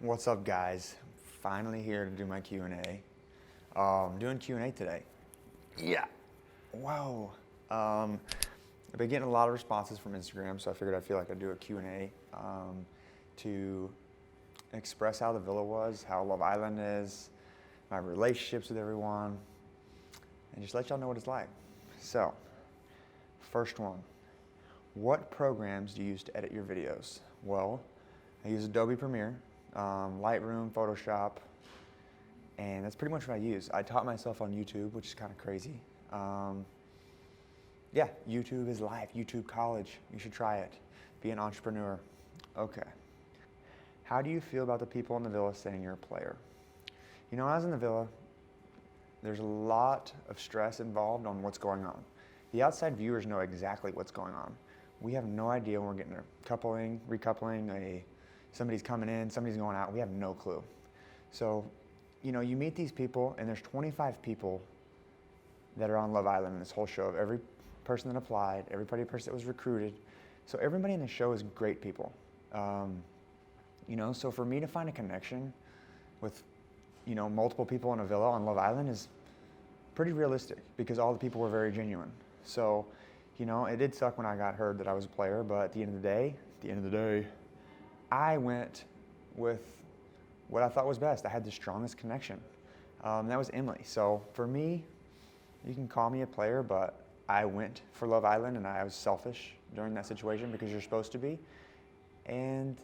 What's up, guys? Finally here to do my Q&A. Doing Q&A today. Yeah. Wow. I've been getting a lot of responses from Instagram, so I figured I'd do a Q&A to express how the villa was, how Love Island is, my relationships with everyone, and just let y'all know what it's like. So, first one. What programs do you use to edit your videos? Well, I use Adobe Premiere, Lightroom, Photoshop, and that's pretty much what I use. I taught myself on YouTube, which is kind of crazy. Yeah, YouTube is life. YouTube college. You should try it. Be an entrepreneur. Okay. How do you feel about the people in the villa saying you're a player? You know, when I was in the villa, there's a lot of stress involved on what's going on. The outside viewers know exactly what's going on. We have no idea when we're getting a coupling, recoupling, somebody's coming in, somebody's going out. We have no clue. So, you know, you meet these people, and there's 25 people that are on Love Island in this whole show, of every person that applied, every person that was recruited. So everybody in the show is great people. You know, so for me to find a connection with, you know, multiple people in a villa on Love Island is pretty realistic, because all the people were very genuine. So, you know, it did suck when I got heard that I was a player, but at the end of the day, I went with what I thought was best. I had the strongest connection. That was Emily. So for me, you can call me a player, but I went for Love Island, and I was selfish during that situation, because you're supposed to be. And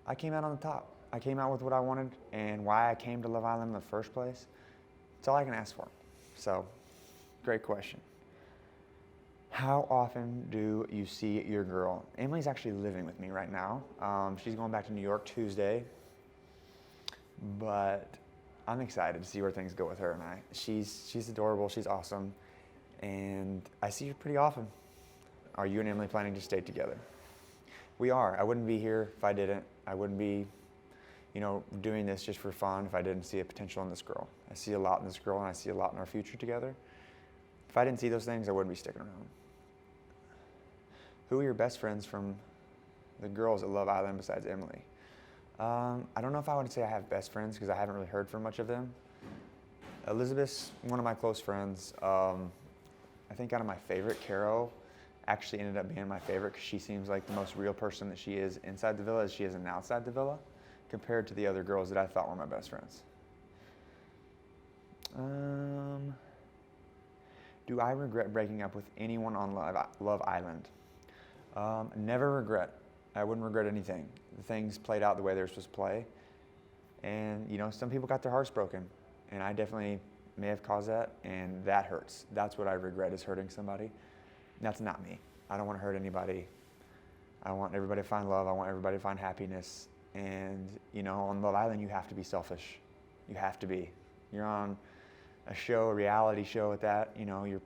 I came out on the top. I came out with what I wanted, and why I came to Love Island in the first place. That's all I can ask for. So, great question. How often do you see your girl? Emily's actually living with me right now. She's going back to New York Tuesday, but I'm excited to see where things go with her and I. She's adorable, she's awesome, and I see her pretty often. Are you and Emily planning to stay together? We are. I wouldn't be here if I didn't. I wouldn't be, you know, doing this just for fun if I didn't see a potential in this girl. I see a lot in this girl, and I see a lot in our future together. If I didn't see those things, I wouldn't be sticking around. Who are your best friends from the girls at Love Island besides Emily? I don't know if I would say I have best friends, because I haven't really heard from much of them. Elizabeth's one of my close friends. I think out of my favorite, Caro actually ended up being my favorite, because she seems like the most real person that she is inside the villa as she is outside the villa, compared to the other girls that I thought were my best friends. Do I regret breaking up with anyone on Love Island? Never regret. I wouldn't regret anything. The things played out the way they were supposed to play. And, you know, some people got their hearts broken. And I definitely may have caused that, and that hurts. That's what I regret, is hurting somebody. That's not me. I don't want to hurt anybody. I want everybody to find love. I want everybody to find happiness. And, you know, on Love Island, you have to be selfish. You have to be. You're on a show, a reality show at that. You know, you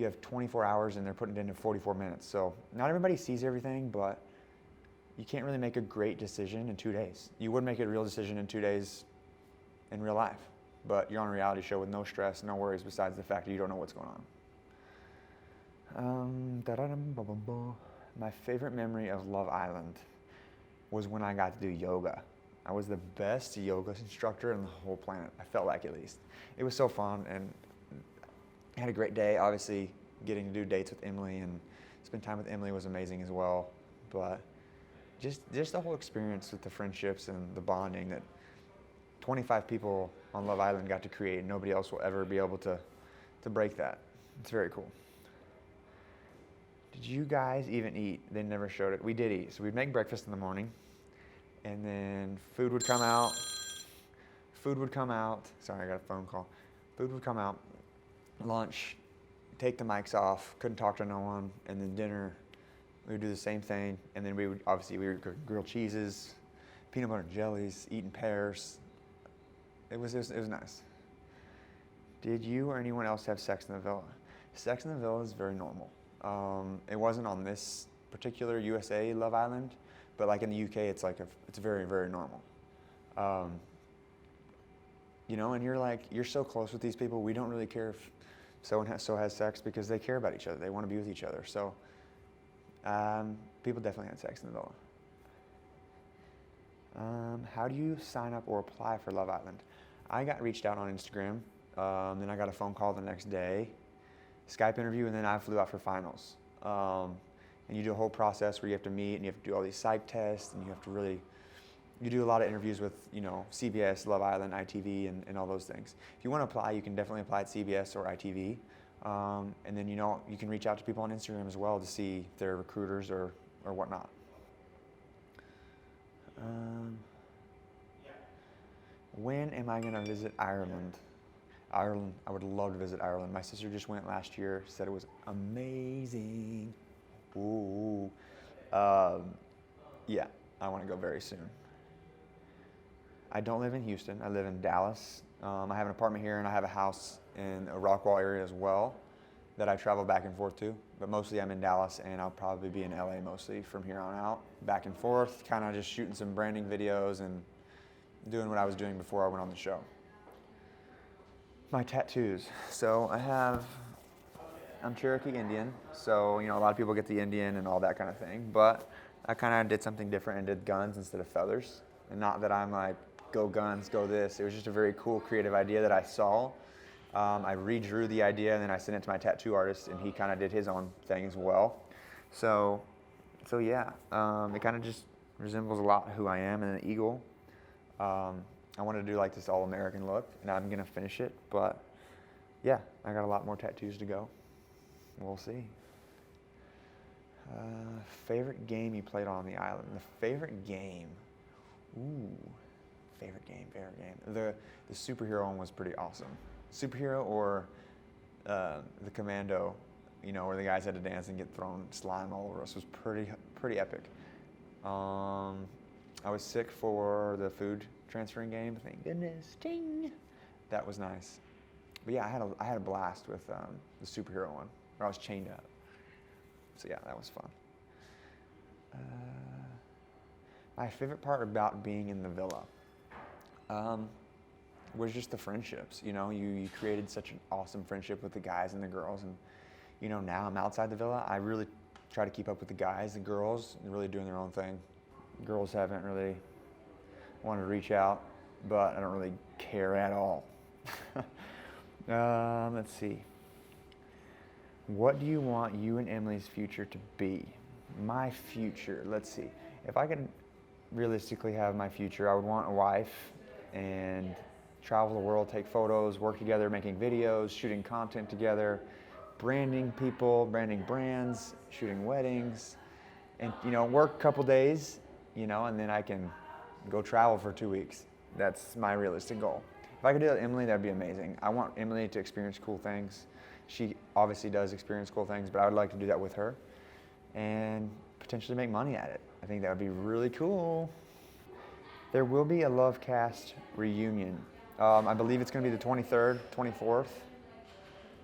have 24 hours, and they're putting it into 44 minutes. So not everybody sees everything, but you can't really make a great decision in 2 days. You would make a real decision in 2 days in real life, but you're on a reality show with no stress, no worries, besides the fact that you don't know what's going on. My favorite memory of Love Island was when I got to do yoga. I was the best yoga instructor in the whole planet. I felt like, at least. It was so fun, and I had a great day. Obviously, getting to do dates with Emily and spend time with Emily was amazing as well. But just the whole experience with the friendships and the bonding that 25 people on Love Island got to create. Nobody else will ever be able to break that. It's very cool. Did you guys even eat? They never showed it. We did eat. So we'd make breakfast in the morning, and then food would come out. Sorry, I got a phone call. Food would come out. Lunch, take the mics off, couldn't talk to no one, and then dinner, we would do the same thing, and then we would grill cheeses, peanut butter and jellies, eating pears. It was nice. Did you or anyone else have sex in the villa? Sex in the villa is very normal. It wasn't on this particular USA Love Island, but like in the UK, it's very, very normal. You know, and you're so close with these people. We don't really care if someone has sex, because they care about each other. They want to be with each other. So people definitely had sex in the villa. How do you sign up or apply for Love Island? I got reached out on Instagram, then I got a phone call the next day, Skype interview, and then I flew out for finals. And you do a whole process where you have to meet and you have to do all these psych tests, and you have to really, you do a lot of interviews with, CBS, Love Island, ITV, and all those things. If you want to apply, you can definitely apply at CBS or ITV. And then, you can reach out to people on Instagram as well to see if they're recruiters or whatnot. When am I going to visit Ireland? Ireland, I would love to visit Ireland. My sister just went last year, said it was amazing. Ooh. Yeah, I want to go very soon. I don't live in Houston. I live in Dallas. I have an apartment here, and I have a house in a Rockwall area as well that I travel back and forth to. But mostly I'm in Dallas, and I'll probably be in LA mostly from here on out. Back and forth, kind of just shooting some branding videos and doing what I was doing before I went on the show. My tattoos. So I'm Cherokee Indian, so a lot of people get the Indian and all that kind of thing, but I kind of did something different and did guns instead of feathers. And not that I'm like, go guns, go this. It was just a very cool creative idea that I saw. I redrew the idea, and then I sent it to my tattoo artist, and he kind of did his own thing as well. So yeah, it kind of just resembles a lot who I am, and an eagle. I wanted to do like this all-American look, and I'm gonna finish it, but yeah, I got a lot more tattoos to go. We'll see. Favorite game you played on the island? The favorite game? Ooh, favorite game. The superhero one was pretty awesome. Superhero or the commando, where the guys had to dance and get thrown slime all over us was pretty epic. I was sick for the food transferring game. Thank goodness. Ding. That was nice. But yeah, I had a blast with the superhero one where I was chained up. So yeah, that was fun. My favorite part about being in the villa was just the friendships. You created such an awesome friendship with the guys and the girls, and now I'm outside the villa. I really try to keep up with the guys. The girls are really doing their own thing. Girls haven't really wanted to reach out, but I don't really care at all. Let's see. What do you want you and Emily's future to be? My future, let's see. If I could realistically have my future, I would want a wife and travel the world, take photos, work together, making videos, shooting content together, branding people, branding brands, shooting weddings, and work a couple days, and then I can go travel for 2 weeks. That's my realistic goal. If I could do that with Emily, that'd be amazing. I want Emily to experience cool things. She obviously does experience cool things, but I would like to do that with her and potentially make money at it. I think that would be really cool. There will be a Lovecast reunion. I believe it's going to be the 23rd, 24th,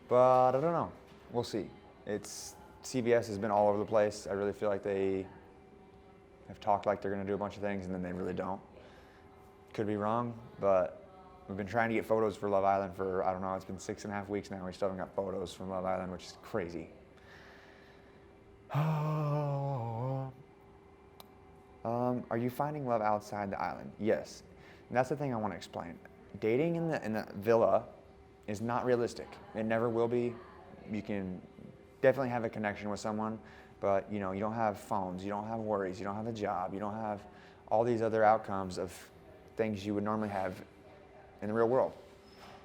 but I don't know. We'll see. CBS has been all over the place. I really feel like they have talked like they're going to do a bunch of things, and then they really don't. Could be wrong, but we've been trying to get photos for Love Island for, I don't know, it's been 6.5 weeks now. We still haven't got photos from Love Island, which is crazy. Are you finding love outside the island? Yes. And that's the thing I want to explain. Dating in the villa is not realistic. It never will be. You can definitely have a connection with someone, but you don't have phones, you don't have worries, you don't have a job, you don't have all these other outcomes of things you would normally have in the real world.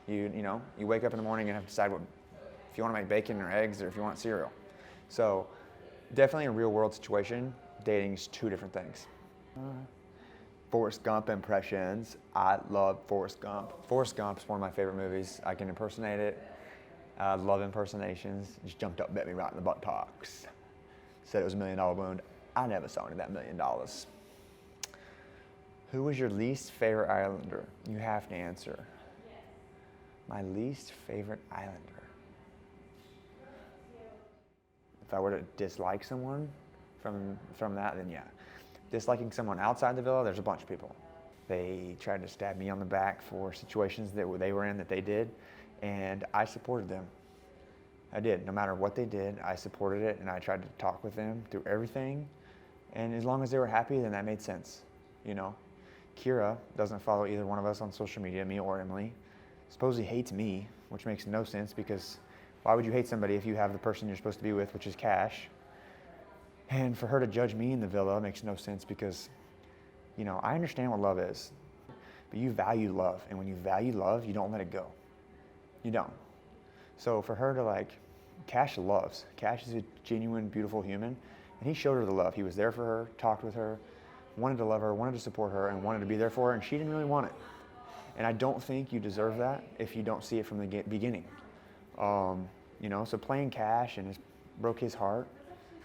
You wake up in the morning and have to decide if you want to make bacon or eggs or if you want cereal. So definitely a real world situation. Dating's two different things. Forrest Gump impressions. I love Forrest Gump. Forrest Gump's one of my favorite movies. I can impersonate it. I love impersonations. Just jumped up, bit me right in the buttocks. Said it was $1 million wound. I never saw any of that $1 million. Who was your least favorite Islander? You have to answer. My least favorite Islander. If I were to dislike someone from that, then yeah. Disliking someone outside the villa, there's a bunch of people. They tried to stab me on the back for situations that they were in that they did, and I supported them. I did. No matter what they did, I supported it, and I tried to talk with them through everything. And as long as they were happy, then that made sense, Kira doesn't follow either one of us on social media, me or Emily. Supposedly hates me, which makes no sense because why would you hate somebody if you have the person you're supposed to be with, which is Cash? And for her to judge me in the villa makes no sense because, I understand what love is, but you value love. And when you value love, you don't let it go. You don't. So for her to Cash loves. Cash is a genuine, beautiful human. And he showed her the love. He was there for her, talked with her, wanted to love her, wanted to support her, and wanted to be there for her, and she didn't really want it. And I don't think you deserve that if you don't see it from the beginning. So playing Cash and broke his heart.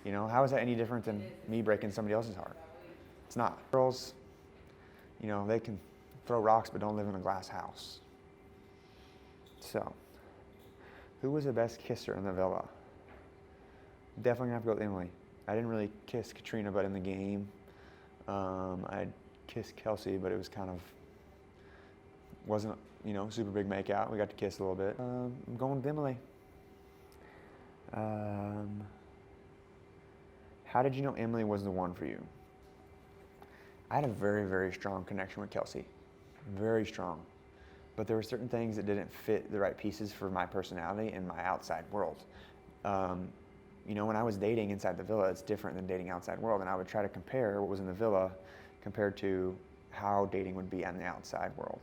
How is that any different than me breaking somebody else's heart? It's not. Girls, they can throw rocks but don't live in a glass house. So, who was the best kisser in the villa? Definitely gonna have to go with Emily. I didn't really kiss Katrina, but in the game, I kissed Kelsey, but it was wasn't, super big makeout. We got to kiss a little bit. I'm going with Emily. How did you know Emily was the one for you? I had a very, very strong connection with Kelsey. Very strong. But there were certain things that didn't fit the right pieces for my personality and my outside world. When I was dating inside the villa, it's different than dating outside world. And I would try to compare what was in the villa compared to how dating would be on the outside world.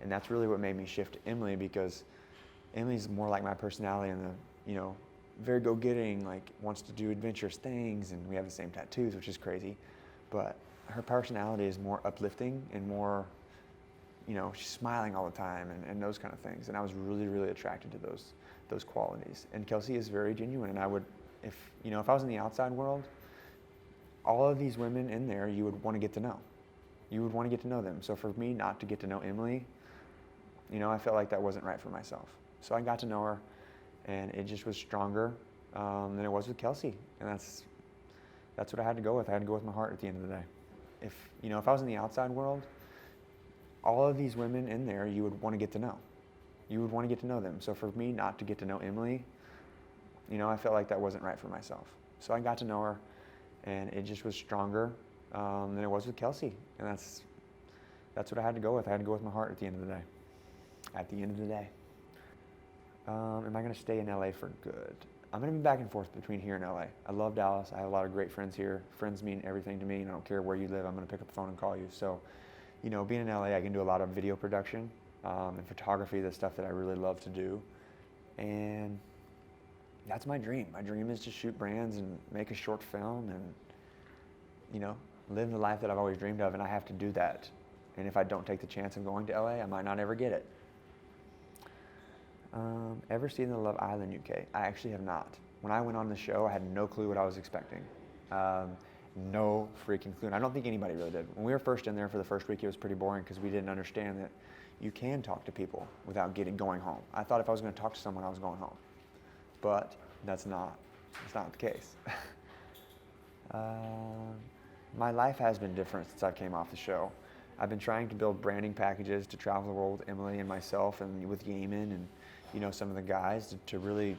And that's really what made me shift to Emily, because Emily's more like my personality and very go-getting, wants to do adventurous things, and we have the same tattoos, which is crazy. But her personality is more uplifting and more, she's smiling all the time and those kind of things. And I was really, really attracted to those qualities. And Kelsey is very genuine, and I would, if I was in the outside world, all of these women in there, you would want to get to know. You would want to get to know them. So for me not to get to know Emily, I felt like that wasn't right for myself. So I got to know her, and it just was stronger than it was with Kelsey. And that's what I had to go with. I had to go with my heart at the end of the day. If I was in the outside world, all of these women in there, you would want to get to know. You would want to get to know them. So for me not to get to know Emily, I felt like that wasn't right for myself. So I got to know her, and it just was stronger than it was with Kelsey. And that's what I had to go with. I had to go with my heart at the end of the day. At the end of the day. Am I going to stay in LA for good? I'm going to be back and forth between here and LA. I love Dallas. I have a lot of great friends here. Friends mean everything to me, and I don't care where you live. I'm going to pick up the phone and call you. So, being in LA, I can do a lot of video production and photography, the stuff that I really love to do. And that's my dream. My dream is to shoot brands and make a short film and, live the life that I've always dreamed of, and I have to do that. And if I don't take the chance of going to LA, I might not ever get it. Ever seen the Love Island UK? I actually have not. When I went on the show, I had no clue what I was expecting. No freaking clue. And I don't think anybody really did. When we were first in there for the first week, it was pretty boring because we didn't understand that you can talk to people without going home. I thought if I was going to talk to someone, I was going home. But that's not the case. My life has been different since I came off the show. I've been trying to build branding packages to travel the world with Emily and myself and with Gaiman and some of the guys to really,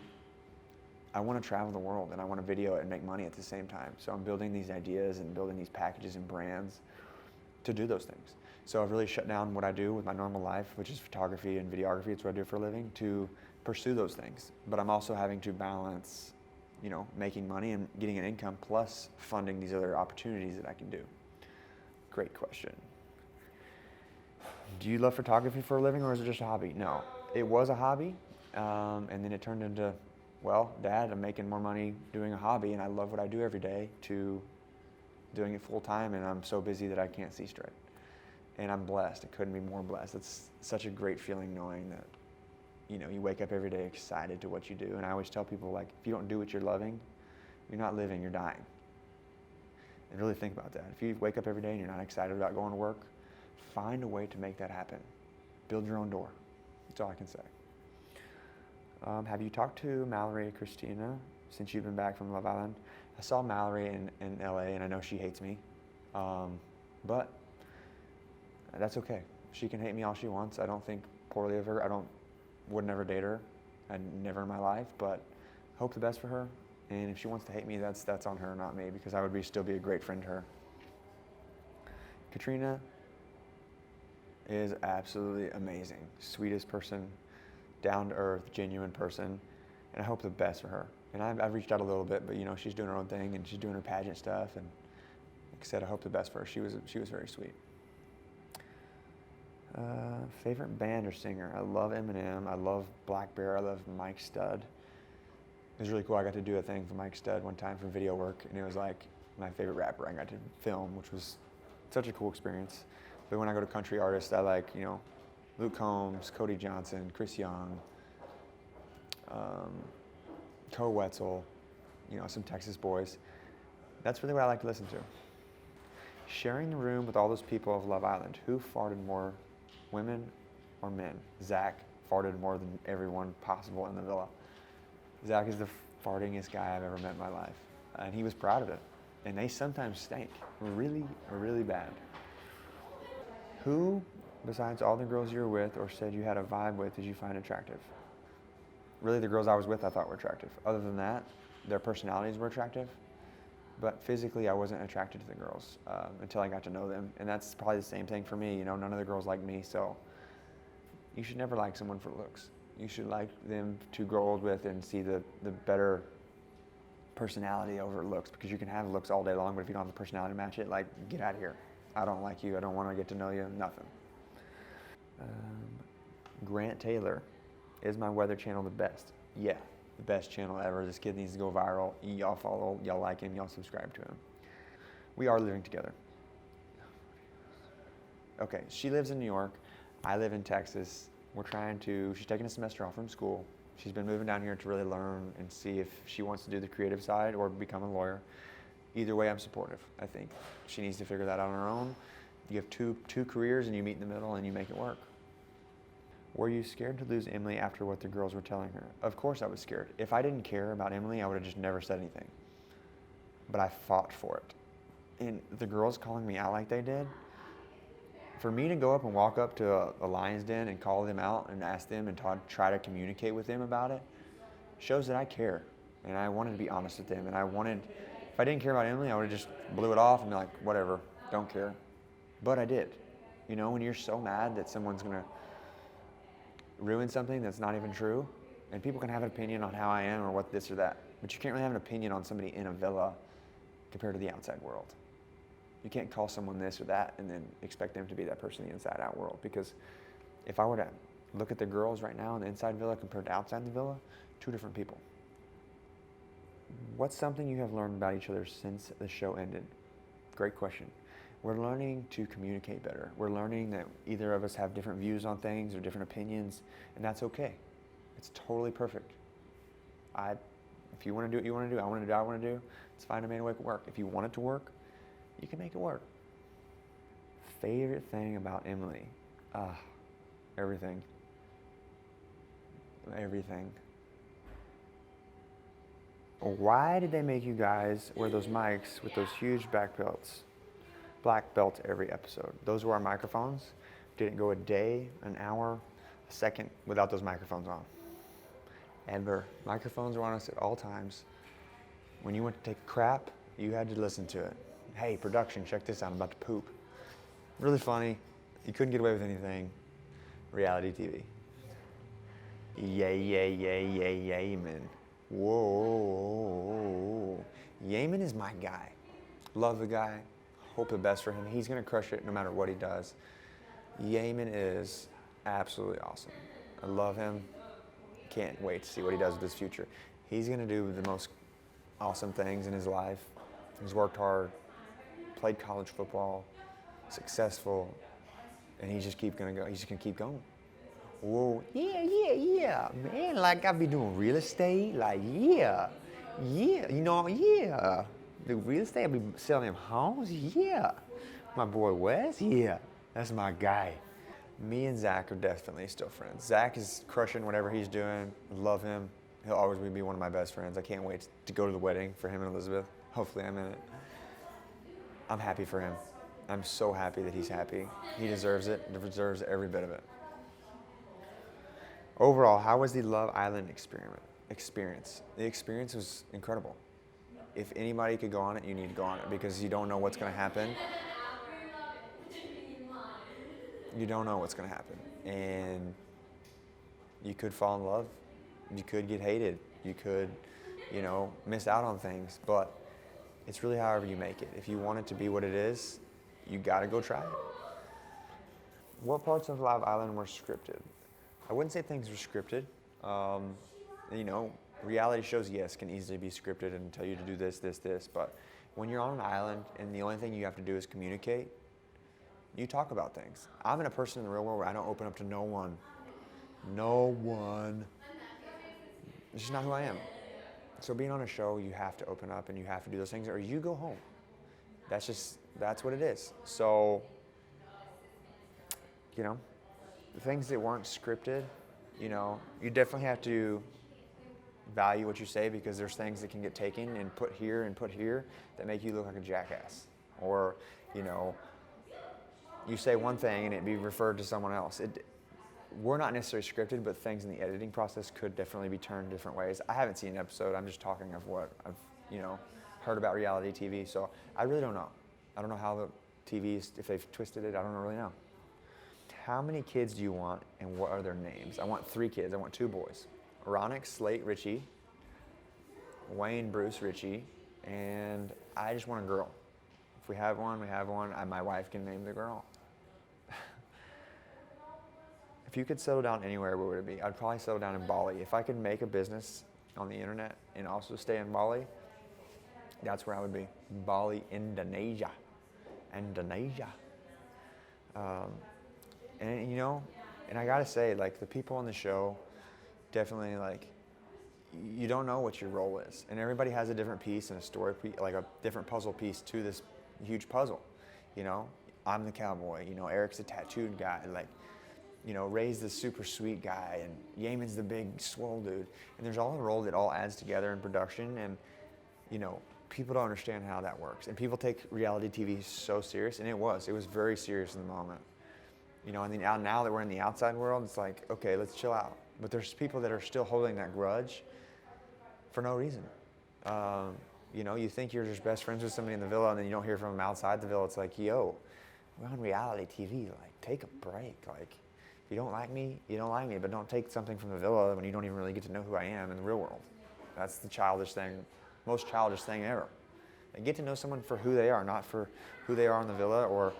I want to travel the world and I want to video it and make money at the same time. So I'm building these ideas and building these packages and brands to do those things. So I've really shut down what I do with my normal life, which is photography and videography. It's what I do for a living, to pursue those things. But I'm also having to balance, making money and getting an income plus funding these other opportunities that I can do. Great question. Do you love photography for a living, or is it just a hobby? No, it was a hobby, and then it turned into, Dad, I'm making more money doing a hobby, and I love what I do every day, to doing it full time, and I'm so busy that I can't see straight. And I'm blessed. I couldn't be more blessed. It's such a great feeling knowing that, you wake up every day excited to what you do. And I always tell people, if you don't do what you're loving, you're not living, you're dying. And really think about that. If you wake up every day and you're not excited about going to work, find a way to make that happen. Build your own door. That's all I can say. Have you talked to Mallory and Christina since you've been back from Love Island? I saw Mallory in LA, and I know she hates me. But that's okay. She can hate me all she wants. I don't think poorly of her. Would never date her. I'd never in my life, but hope the best for her. And if she wants to hate me, that's on her, not me, because I would still be a great friend to her. Katrina, is absolutely amazing. Sweetest person, down to earth, genuine person, and I hope the best for her. And I've reached out a little bit, but you know, she's doing her own thing and she's doing her pageant stuff. And like I said, I hope the best for her. She was very sweet. Favorite band or singer? I love Eminem. I love Black Bear. I love Mike Stud. It was really cool. I got to do a thing for Mike Stud one time for video work, and it was like my favorite rapper I got to film, which was such a cool experience. But when I go to country artists, I like, you know, Luke Combs, Cody Johnson, Chris Young, Toe Wetzel, you know, some Texas boys. That's really what I like to listen to. Sharing the room with all those people of Love Island, who farted more, women or men? Zach farted more than everyone possible in the villa. Zach is the fartingest guy I've ever met in my life, and he was proud of it. And they sometimes stink, really, really bad. Who, besides all the girls you were with or said you had a vibe with, did you find attractive? Really, the girls I was with I thought were attractive. Other than that, their personalities were attractive, but physically I wasn't attracted to the girls until I got to know them. And that's probably the same thing for me. You know, none of the girls like me, so you should never like someone for looks. You should like them to grow old with and see the better personality over looks, because you can have looks all day long, but if you don't have the personality to match it, like, get out of here. I don't like you. I don't want to get to know you. Nothing. Grant Taylor, is my weather channel the best? Yeah, the best channel ever. This kid needs to go viral. Y'all follow, y'all like him, y'all subscribe to him. We are living together. Okay, she lives in New York. I live in Texas. She's taking a semester off from school. She's been moving down here to really learn and see if she wants to do the creative side or become a lawyer. Either way, I'm supportive. I think she needs to figure that out on her own. You have two careers and you meet in the middle and you make it work. Were you scared to lose Emily after what the girls were telling her? Of course I was scared. If I didn't care about Emily, I would have just never said anything. But I fought for it. And the girls calling me out like they did, for me to go up and walk up to a lion's den and call them out and ask them and try to communicate with them about it, shows that I care. And I wanted to be honest with them. And if I didn't care about Emily, I would have just blew it off and be like, whatever, don't care. But I did. You know, when you're so mad that someone's going to ruin something that's not even true, and people can have an opinion on how I am or what this or that, but you can't really have an opinion on somebody in a villa compared to the outside world. You can't call someone this or that and then expect them to be that person in the inside out world, because if I were to look at the girls right now in the inside villa compared to outside the villa, two different people. What's something you have learned about each other since the show ended? Great question. We're learning to communicate better. We're learning that either of us have different views on things or different opinions, and that's okay. It's totally perfect. If you want to do what you want to do, I want to do what I want to do, it's fine to make it work. If you want it to work, you can make it work. Favorite thing about Emily? Everything. Everything. Why did they make you guys wear those mics with those huge black belts every episode? Those were our microphones. Didn't go a day, an hour, a second without those microphones on. Ever. Microphones were on us at all times. When you went to take a crap, you had to listen to it. Hey, production, check this out, I'm about to poop. Really funny. You couldn't get away with anything. Reality TV. Yemen. Whoa. Yemen is my guy. Love the guy. Hope the best for him. He's going to crush it no matter what he does. Yemen is absolutely awesome. I love him. Can't wait to see what he does with his future. He's going to do the most awesome things in his life. He's worked hard, played college football, successful, and he's just gonna go. He's just gonna keep going. Whoa, yeah, man. Like I be doing real estate, like yeah, yeah. The real estate, I be selling them homes, yeah. My boy Wes, yeah, that's my guy. Me and Zach are definitely still friends. Zach is crushing whatever he's doing. Love him. He'll always be one of my best friends. I can't wait to go to the wedding for him and Elizabeth. Hopefully I'm in it. I'm happy for him. I'm so happy that he's happy. He deserves it. He deserves every bit of it. Overall, how was the Love Island experience? The experience was incredible. If anybody could go on it, you need to go on it, because you don't know what's going to happen. You don't know what's going to happen. And you could fall in love. You could get hated. You could, miss out on things. But it's really however you make it. If you want it to be what it is, you got to go try it. What parts of Live Island were scripted? I wouldn't say things were scripted. Reality shows, yes, can easily be scripted and tell you to do this, this. But when you're on an island and the only thing you have to do is communicate, you talk about things. I'm a person in the real world where I don't open up to no one. No one. It's just not who I am. So being on a show, you have to open up and you have to do those things or you go home. That's what it is. So, the things that weren't scripted, you definitely have to value what you say because there's things that can get taken and put here that make you look like a jackass. Or, you say one thing and it be referred to someone else. We're not necessarily scripted, but things in the editing process could definitely be turned different ways. I haven't seen an episode. I'm just talking of what I've, heard about reality TV. So I really don't know. I don't know how the TVs, if they've twisted it, I don't really know. How many kids do you want and what are their names? I want 3 kids. I want 2 boys. Ronick, Slate, Richey, Wayne, Bruce, Richey, and I just want a girl. If we have one, we have one. My wife can name the girl. If you could settle down anywhere, where would it be? I'd probably settle down in Bali. If I could make a business on the internet and also stay in Bali, that's where I would be. Bali, Indonesia. And I gotta say, the people on the show, definitely, you don't know what your role is. And everybody has a different piece and a story, a different puzzle piece to this huge puzzle. I'm the cowboy, Eric's the tattooed guy, Ray's the super sweet guy, and Yemen's the big swole dude. And there's all a role that all adds together in production, and, people don't understand how that works. And people take reality TV so serious, and it was very serious in the moment. And then now that we're in the outside world, it's like, okay, let's chill out. But there's people that are still holding that grudge for no reason. You think you're just best friends with somebody in the villa, and then you don't hear from them outside the villa. It's like, yo, we're on reality TV. Take a break. If you don't like me, you don't like me. But don't take something from the villa when you don't even really get to know who I am in the real world. That's the childish thing, most childish thing ever. Get to know someone for who they are, not for who they are in the villa or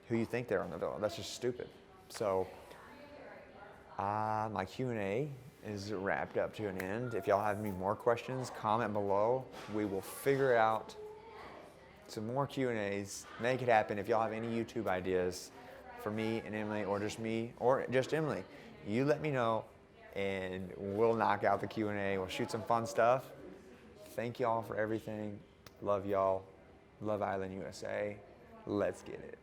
who you think they're in the villa. That's just stupid. So my Q&A is wrapped up to an end. If y'all have any more questions, comment below. We will figure out some more Q&As. Make it happen. If y'all have any YouTube ideas for me and Emily, or just me, or just Emily, you let me know, and we'll knock out the Q&A. We'll shoot some fun stuff. Thank y'all for everything. Love y'all. Love Island USA. Let's get it.